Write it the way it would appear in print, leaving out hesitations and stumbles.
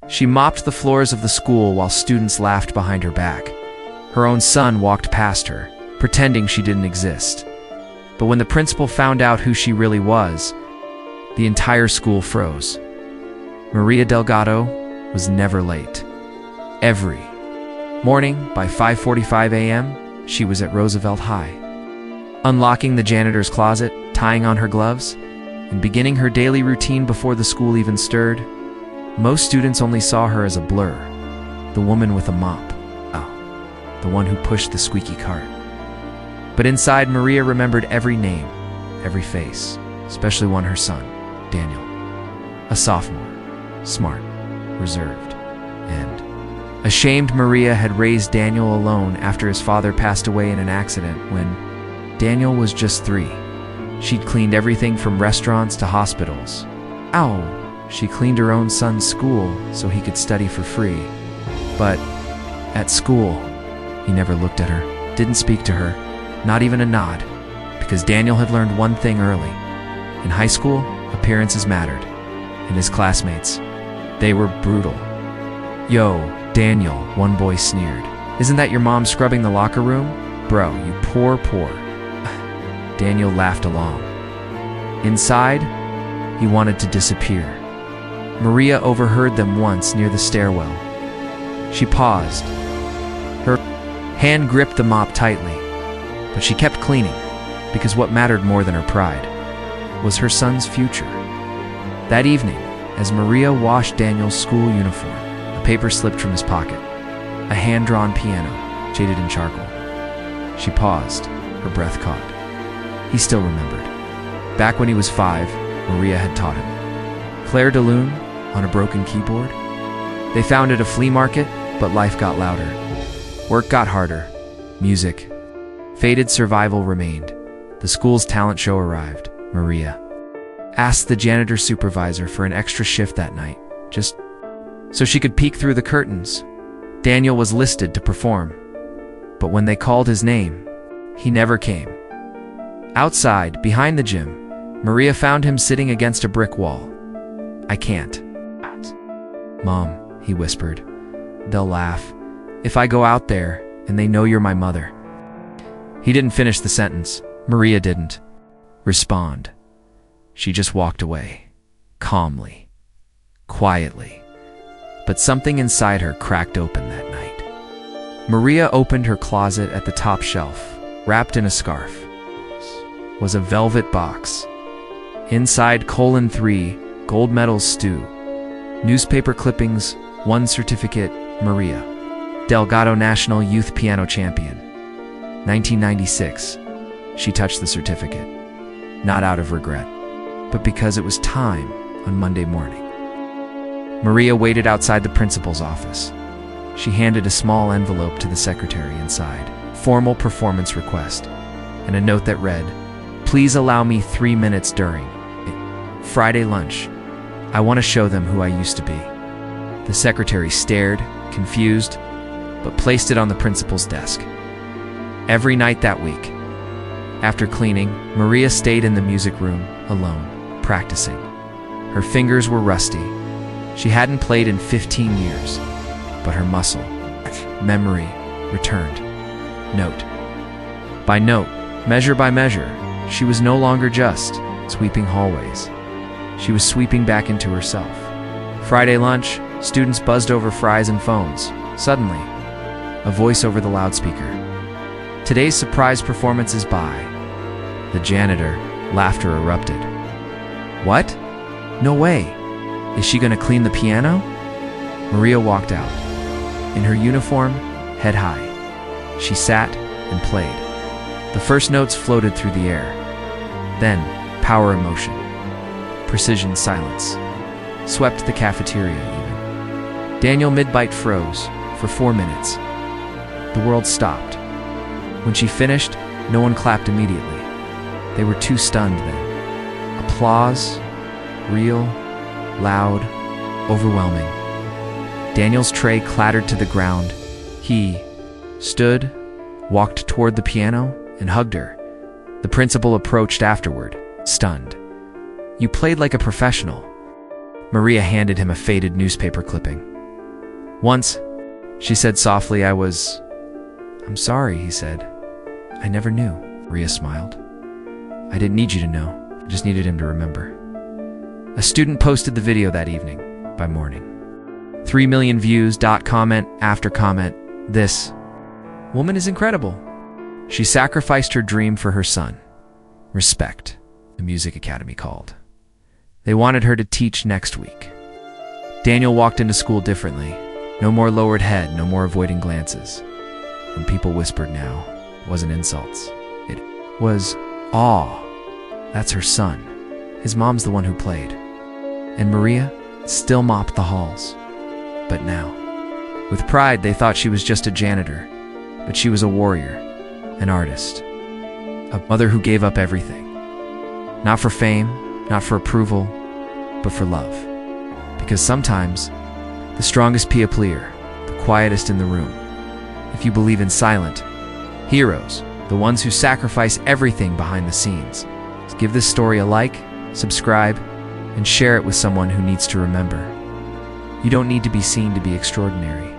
She mopped the floors of the school while students laughed behind her back. Her own son walked past her, pretending she didn't exist. But when the principal found out who she really was, the entire school froze. Maria Delgado was never late. Every morning, by 5:45 a.m., she was at Roosevelt High. Unlocking the janitor's closet, tying on her gloves, and beginning her daily routine before the school even stirred, most students only saw her as a blur, the woman with a mop. The one who pushed the squeaky cart. But inside, Maria remembered every name, every face, especially her son, Daniel. A sophomore, smart, reserved, and ashamed. Maria had raised Daniel alone after his father passed away in an accident when Daniel was just 3. She'd cleaned everything from restaurants to hospitals. She cleaned her own son's school so he could study for free. But at school, he never looked at her, didn't speak to her, not even a nod, because Daniel had learned one thing early. In high school, appearances mattered, and his classmates, they were brutal. "Yo, Daniel," one boy sneered. "Isn't that your mom scrubbing the locker room? Bro, you poor." Daniel laughed along. Inside, he wanted to disappear. Maria overheard them once near the stairwell. She paused. Her hand gripped the mop tightly, but she kept cleaning, because what mattered more than her pride was her son's future. That evening, as Maria washed Daniel's school uniform, a paper slipped from his pocket, a hand-drawn piano, jaded in charcoal. She paused, her breath caught. He still remembered. Back when he was 5, Maria had taught him. Claire de Lune, on a broken keyboard. They found at a flea market, but life got louder. Work got harder. Music. Faded survival remained. The school's talent show arrived. Maria asked the janitor supervisor for an extra shift that night, just so she could peek through the curtains. Daniel was listed to perform, but when they called his name, he never came. Outside, behind the gym, Maria found him sitting against a brick wall. "I can't." "Mom," he whispered, "they'll laugh if I go out there and they know you're my mother." He didn't finish the sentence. Maria didn't respond. She just walked away, calmly, quietly. But something inside her cracked open that night. Maria opened her closet at the top shelf. Wrapped in a scarf was a velvet box. Inside, 3 gold medals stew, newspaper clippings, 1 certificate, Maria Delgado National Youth Piano Champion, 1996. She touched the certificate, not out of regret, but because it was time on Monday morning. Maria waited outside the principal's office. She handed a small envelope to the secretary inside, formal performance request, and a note that read, "Please allow me 3 minutes during Friday lunch. I want to show them who I used to be." The secretary stared, confused, but placed it on the principal's desk. Every night that week, after cleaning, Maria stayed in the music room, alone, practicing. Her fingers were rusty. She hadn't played in 15 years, but her muscle memory returned. Note by note, measure by measure, she was no longer just sweeping hallways. She was sweeping back into herself. Friday lunch, students buzzed over fries and phones. Suddenly, a voice over the loudspeaker. "Today's surprise performance is by..." The janitor. Laughter erupted. "What? No way. Is she gonna clean the piano?" Maria walked out. In her uniform, head high. She sat and played. The first notes floated through the air. Then, power emotion. Precision silence. Swept the cafeteria even. Daniel mid-bite froze for 4 minutes. The world stopped. When she finished, no one clapped immediately. They were too stunned then. Applause, real, loud, overwhelming. Daniel's tray clattered to the ground. He stood, walked toward the piano, and hugged her. The principal approached afterward, stunned. "You played like a professional." Maria handed him a faded newspaper clipping. Once, she said softly, I'm sorry, he said. I never knew. Maria smiled. I didn't need you to know. I just needed him to remember. A student posted the video that evening. By morning, 3 million views. Comment after comment. This woman is incredible. She sacrificed her dream for her son. Respect, the music academy called. They wanted her to teach next week. Daniel walked into school differently. No more lowered head, no more avoiding glances. When people whispered now, it wasn't insults. It was awe. That's her son. His mom's the one who played. And Maria still mopped the halls. But now, with pride, they thought she was just a janitor. But she was a warrior, an artist, a mother who gave up everything. Not for fame, not for approval, but for love. Because sometimes, the strongest player, the quietest in the room. If you believe in silent heroes, the ones who sacrifice everything behind the scenes, give this story a like, subscribe, and share it with someone who needs to remember. You don't need to be seen to be extraordinary.